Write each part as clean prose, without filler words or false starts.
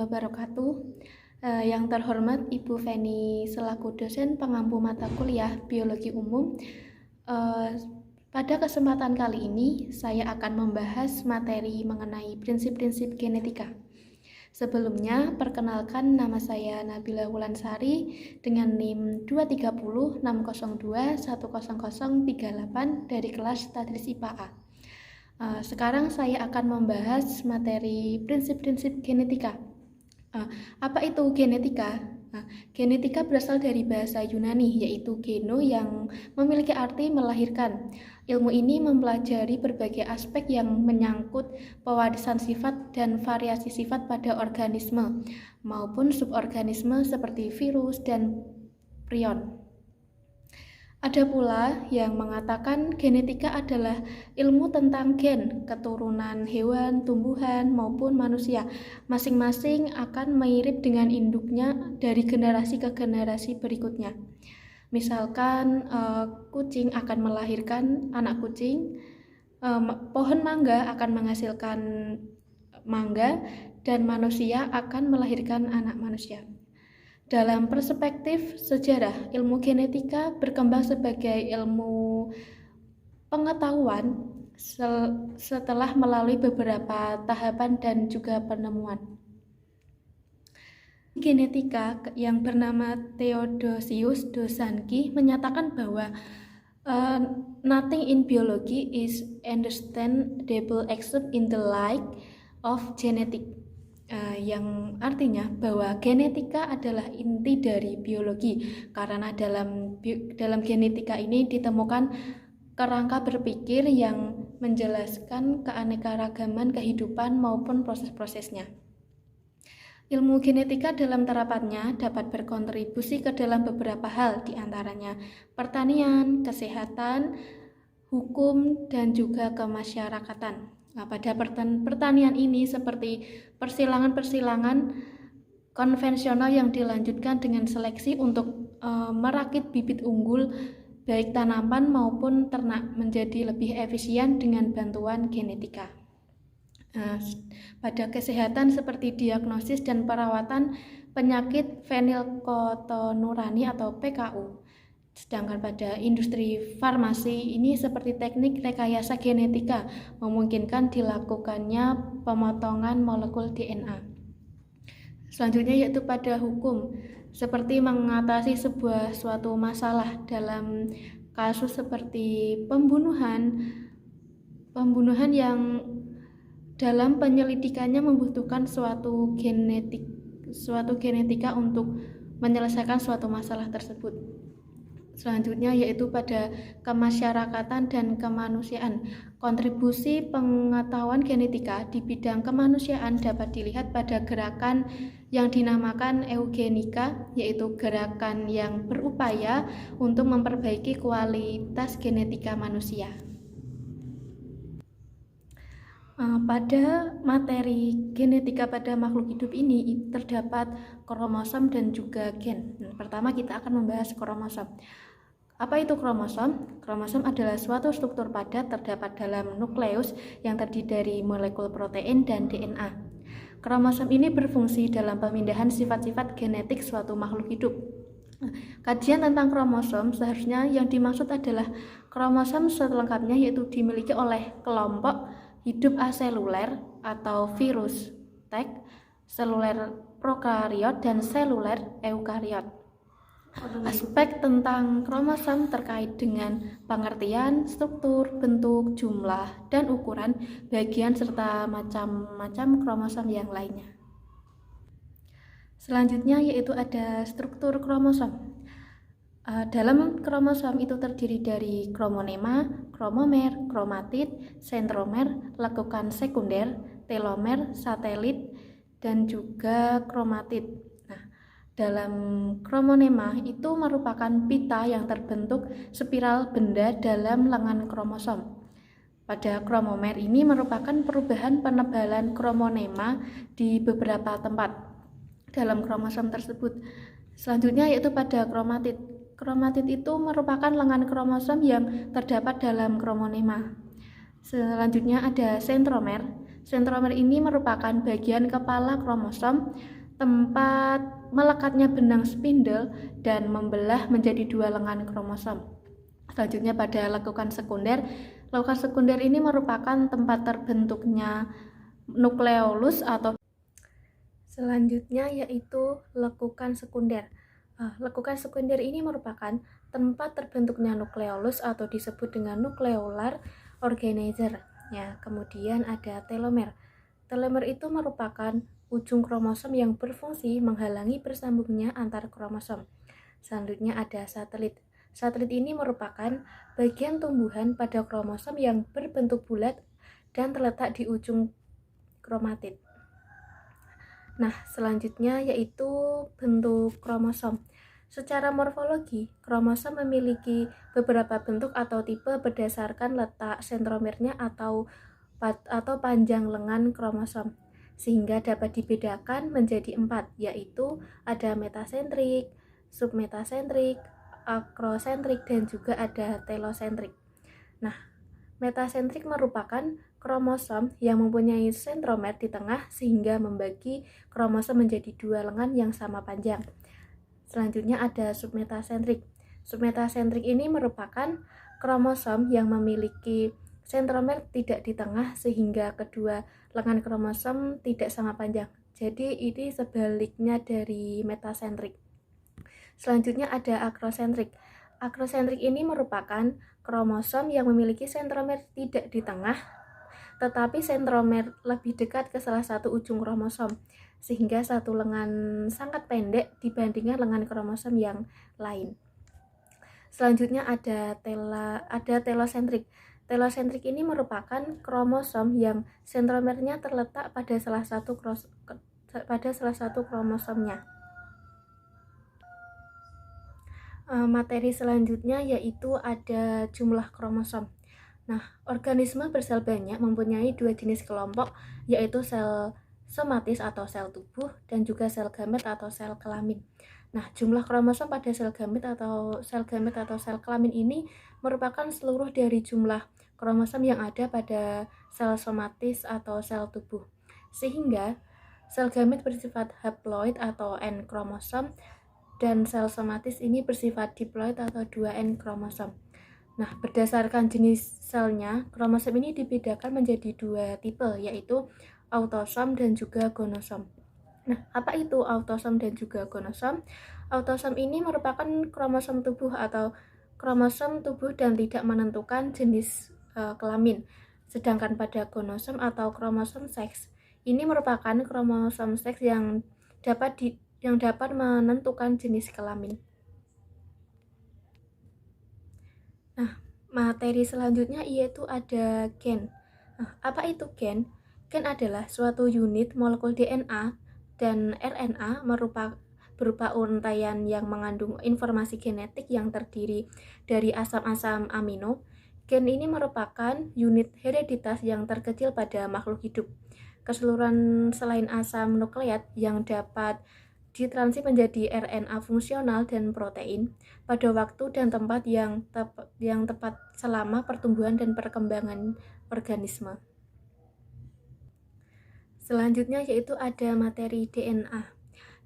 wabarakatuh. Yang terhormat Ibu Feni selaku dosen pengampu mata kuliah Biologi Umum. Pada kesempatan kali ini saya akan membahas materi mengenai prinsip-prinsip genetika. Sebelumnya, perkenalkan nama saya Nabila Wulansari dengan NIM 23060210038 dari kelas Tadris IPA A. Sekarang saya akan membahas materi prinsip-prinsip genetika. Apa itu genetika? Genetika berasal dari bahasa Yunani, yaitu geno yang memiliki arti melahirkan. Ilmu ini mempelajari berbagai aspek yang menyangkut pewarisan sifat dan variasi sifat pada organisme maupun suborganisme seperti virus dan prion. Ada pula yang mengatakan genetika adalah ilmu tentang gen, keturunan hewan, tumbuhan, maupun manusia. Masing-masing akan mirip dengan induknya dari generasi ke generasi berikutnya. Misalkan kucing akan melahirkan anak kucing, pohon mangga akan menghasilkan mangga, dan manusia akan melahirkan anak manusia. Dalam perspektif sejarah, ilmu genetika berkembang sebagai ilmu pengetahuan setelah melalui beberapa tahapan dan juga penemuan. Genetika yang bernama Theodosius Dossanky menyatakan bahwa nothing in biology is understandable except in the light of genetics. Yang artinya bahwa genetika adalah inti dari biologi, karena dalam genetika ini ditemukan kerangka berpikir yang menjelaskan keanekaragaman kehidupan maupun proses-prosesnya. Ilmu genetika dalam terapannya dapat berkontribusi ke dalam beberapa hal, diantaranya pertanian, kesehatan, hukum, dan juga kemasyarakatan. Pada pertanian ini seperti persilangan-persilangan konvensional yang dilanjutkan dengan seleksi untuk merakit bibit unggul baik tanaman maupun ternak menjadi lebih efisien dengan bantuan genetika. Pada kesehatan seperti diagnosis dan perawatan penyakit fenilketonurani atau PKU. Sedangkan pada industri farmasi ini seperti teknik rekayasa genetika memungkinkan dilakukannya pemotongan molekul DNA. Selanjutnya yaitu pada hukum, seperti mengatasi suatu masalah dalam kasus seperti pembunuhan yang dalam penyelidikannya membutuhkan suatu genetika untuk menyelesaikan suatu masalah tersebut. Selanjutnya yaitu pada kemasyarakatan dan kemanusiaan. Kontribusi pengetahuan genetika di bidang kemanusiaan dapat dilihat pada gerakan yang dinamakan eugenika, yaitu gerakan yang berupaya untuk memperbaiki kualitas genetika manusia. Pada materi genetika pada makhluk hidup ini terdapat kromosom dan juga gen. Pertama kita akan membahas kromosom. Apa itu kromosom? Kromosom adalah suatu struktur padat terdapat dalam nukleus yang terdiri dari molekul protein dan DNA. Kromosom ini berfungsi dalam pemindahan sifat-sifat genetik suatu makhluk hidup. Kajian tentang kromosom seharusnya yang dimaksud adalah kromosom selengkapnya, yaitu dimiliki oleh kelompok hidup aseluler atau virus, seluler prokariot, dan seluler eukariot. Aspek tentang kromosom terkait dengan pengertian, struktur, bentuk, jumlah, dan ukuran bagian serta macam-macam kromosom yang lainnya. Selanjutnya yaitu ada struktur kromosom. Dalam kromosom itu terdiri dari kromonema, kromomer, kromatid, sentromer, lekukan sekunder, telomer, satelit, dan juga kromatid. Dalam kromonema itu merupakan pita yang terbentuk spiral benda dalam lengan kromosom. Pada kromomer ini merupakan perubahan penebalan kromonema di beberapa tempat dalam kromosom tersebut. Selanjutnya yaitu pada kromatid. Kromatid itu merupakan lengan kromosom yang terdapat dalam kromonema. Selanjutnya ada sentromer. Sentromer ini merupakan bagian kepala kromosom tempat melekatnya benang spindle dan membelah menjadi dua lengan kromosom. Selanjutnya pada lekukan sekunder. Lekukan sekunder ini merupakan tempat terbentuknya nukleolus atau selanjutnya yaitu lekukan sekunder. Lekukan sekunder ini merupakan tempat terbentuknya nukleolus atau disebut dengan nukleolar organizer. Ya, kemudian ada telomer. Telomer itu merupakan ujung kromosom yang berfungsi menghalangi bersambungnya antar kromosom. Selanjutnya ada satelit. Satelit ini merupakan bagian tumbuhan pada kromosom yang berbentuk bulat dan terletak di ujung kromatid. Nah, selanjutnya yaitu bentuk kromosom. Secara morfologi, kromosom memiliki beberapa bentuk atau tipe berdasarkan letak sentromernya atau panjang lengan kromosom, sehingga dapat dibedakan menjadi 4, yaitu ada metasentrik, submetasentrik, akrosentrik, dan juga ada telosentrik. Nah, metasentrik merupakan kromosom yang mempunyai sentromer di tengah sehingga membagi kromosom menjadi dua lengan yang sama panjang. Selanjutnya ada submetasentrik. Submetasentrik ini merupakan kromosom yang memiliki sentromer tidak di tengah sehingga kedua lengan kromosom tidak sama panjang. Jadi ini sebaliknya dari metasentrik. Selanjutnya ada akrosentrik. Akrosentrik ini merupakan kromosom yang memiliki sentromer tidak di tengah, tetapi sentromer lebih dekat ke salah satu ujung kromosom, sehingga satu lengan sangat pendek dibandingkan lengan kromosom yang lain. Selanjutnya ada telosentrik. Telosentrik ini merupakan kromosom yang sentromernya terletak pada salah satu kromosomnya. Materi selanjutnya yaitu ada jumlah kromosom. Nah, organisme bersel banyak mempunyai dua jenis kelompok, yaitu sel somatis atau sel tubuh dan juga sel gamet atau sel kelamin. Nah, jumlah kromosom pada sel gamet atau sel kelamin ini merupakan seluruh dari jumlah kromosom yang ada pada sel somatis atau sel tubuh. Sehingga sel gamet bersifat haploid atau N kromosom dan sel somatis ini bersifat diploid atau 2N kromosom. Nah, berdasarkan jenis selnya, kromosom ini dibedakan menjadi dua tipe, yaitu autosom dan juga gonosom. Nah, apa itu autosom dan juga gonosom? Autosom ini merupakan kromosom tubuh atau kromosom tubuh dan tidak menentukan jenis kelamin. Sedangkan pada gonosom atau kromosom seks, ini merupakan kromosom seks yang dapat menentukan jenis kelamin. Nah, materi selanjutnya yaitu ada gen. Nah, apa itu gen? Gen adalah suatu unit molekul DNA dan RNA berupa untaian yang mengandung informasi genetik yang terdiri dari asam-asam amino. Gen ini merupakan unit hereditas yang terkecil pada makhluk hidup. Keseluruhan selain asam nukleat yang dapat ditransi menjadi RNA fungsional dan protein pada waktu dan tempat yang tepat selama pertumbuhan dan perkembangan organisme. Selanjutnya yaitu ada materi DNA.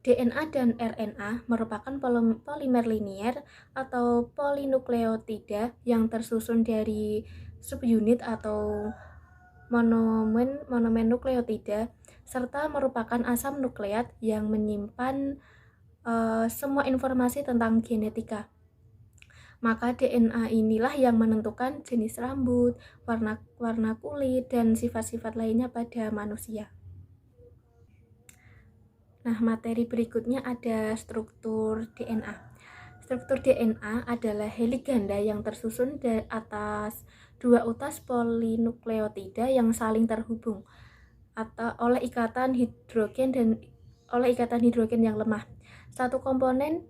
DNA dan RNA merupakan polimer linier atau polinukleotida yang tersusun dari subunit atau monomer nukleotida serta merupakan asam nukleat yang menyimpan semua informasi tentang genetika. Maka DNA inilah yang menentukan jenis rambut, warna kulit, dan sifat-sifat lainnya pada manusia. Nah, materi berikutnya ada struktur DNA. Struktur DNA adalah heliks ganda yang tersusun atas dua utas polinukleotida yang saling terhubung atau oleh ikatan hidrogen yang lemah. Satu komponen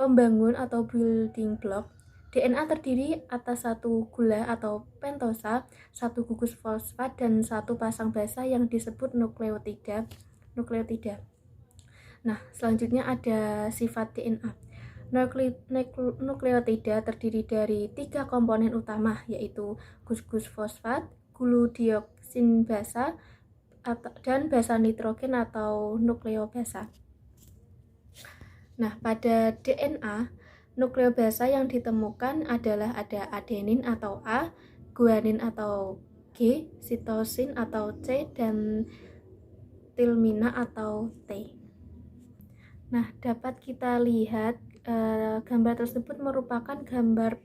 pembangun atau building block DNA terdiri atas satu gula atau pentosa, satu gugus fosfat, dan satu pasang basa yang disebut nukleotida. Nah, selanjutnya ada sifat DNA. Nukleotida terdiri dari 3 komponen utama, yaitu gugus fosfat, glutioksin basa, dan basa nitrogen atau nukleobasa. Nah, pada DNA, nukleobasa yang ditemukan adalah ada adenin atau A, guanin atau G, sitosin atau C, dan tilmina atau T. Nah, dapat kita lihat gambar tersebut merupakan gambar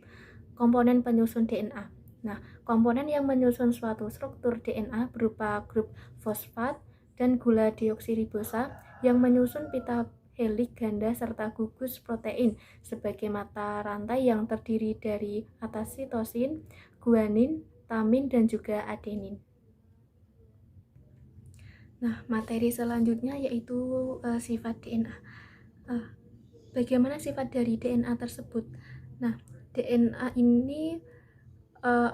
komponen penyusun DNA. Nah, komponen yang menyusun suatu struktur DNA berupa grup fosfat dan gula deoksiribosa yang menyusun pita helik ganda serta gugus protein sebagai mata rantai yang terdiri dari atas sitosin, guanin, tamin, dan juga adenin. Nah, materi selanjutnya yaitu sifat DNA. Bagaimana sifat dari DNA tersebut? Nah, DNA ini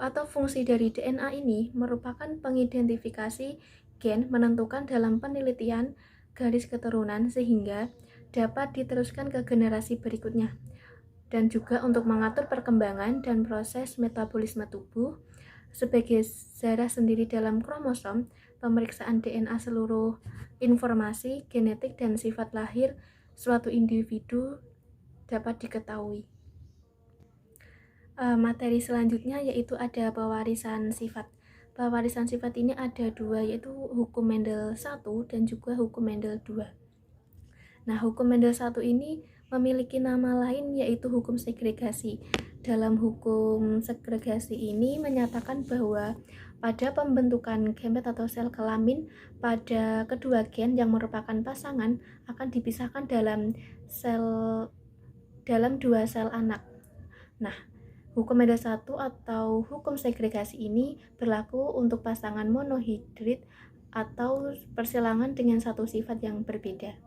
atau fungsi dari DNA ini merupakan pengidentifikasi gen menentukan dalam penelitian garis keturunan sehingga dapat diteruskan ke generasi berikutnya, dan juga untuk mengatur perkembangan dan proses metabolisme tubuh. Sebagai zarah sendiri dalam kromosom, pemeriksaan DNA seluruh informasi genetik dan sifat lahir suatu individu dapat diketahui. Materi selanjutnya yaitu ada pewarisan sifat. Pewarisan sifat ini ada dua, yaitu hukum Mendel 1 dan juga hukum Mendel 2. Nah, hukum Mendel 1 ini memiliki nama lain yaitu hukum segregasi. Dalam hukum segregasi ini menyatakan bahwa pada pembentukan gamet atau sel kelamin pada kedua gen yang merupakan pasangan akan dipisahkan dalam dua sel anak. Nah, hukum Mendel 1 atau hukum segregasi ini berlaku untuk pasangan monohidrid atau persilangan dengan satu sifat yang berbeda.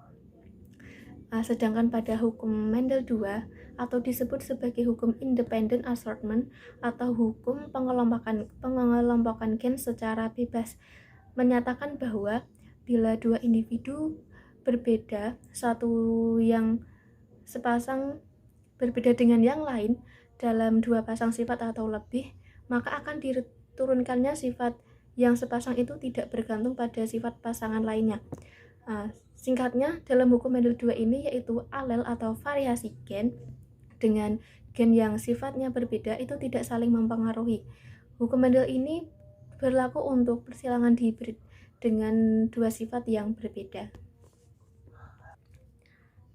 Sedangkan pada hukum Mendel 2 atau disebut sebagai hukum independent assortment atau hukum pengelompokan gen secara bebas menyatakan bahwa bila dua individu berbeda, satu yang sepasang berbeda dengan yang lain dalam dua pasang sifat atau lebih, maka akan diturunkannya sifat yang sepasang itu tidak bergantung pada sifat pasangan lainnya. Singkatnya, dalam hukum Mendel 2 ini yaitu alel atau variasi gen dengan gen yang sifatnya berbeda itu tidak saling mempengaruhi. Hukum Mendel ini berlaku untuk persilangan hibrid dengan dua sifat yang berbeda.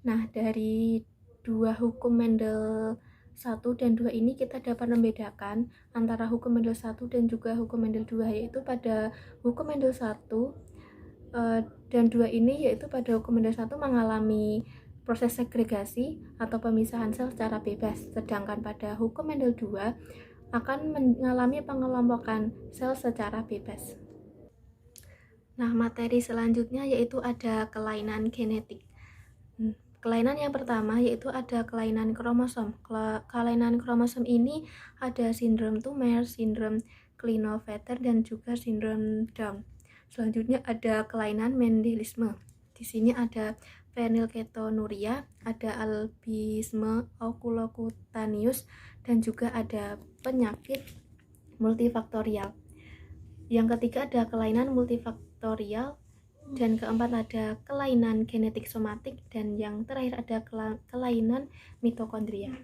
Nah, dari dua hukum Mendel 1 dan 2 ini kita dapat membedakan antara hukum Mendel 1 dan juga hukum Mendel 2, yaitu pada hukum Mendel 1 dan 2 ini yaitu pada hukum Mendel 1 mengalami proses segregasi atau pemisahan sel secara bebas, sedangkan pada hukum Mendel 2 akan mengalami pengelompokan sel secara bebas. Nah, materi selanjutnya yaitu ada kelainan genetik. Kelainan yang pertama yaitu ada kelainan kromosom. Kelainan kromosom ini ada sindrom Tumor, sindrom Klinefelter, dan juga sindrom Down. Selanjutnya ada kelainan Mendelisme. Di sini ada fenilketonuria, ada albisme oculocutaneous, dan juga ada penyakit multifaktorial. Yang ketiga ada kelainan multifaktorial, dan keempat ada kelainan genetik somatik, dan yang terakhir ada kelainan mitokondria.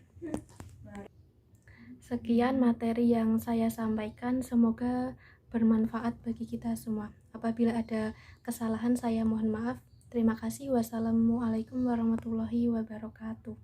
Sekian materi yang saya sampaikan, semoga bermanfaat bagi kita semua. Apabila ada kesalahan saya mohon maaf. Terima kasih. Wassalamualaikum warahmatullahi wabarakatuh.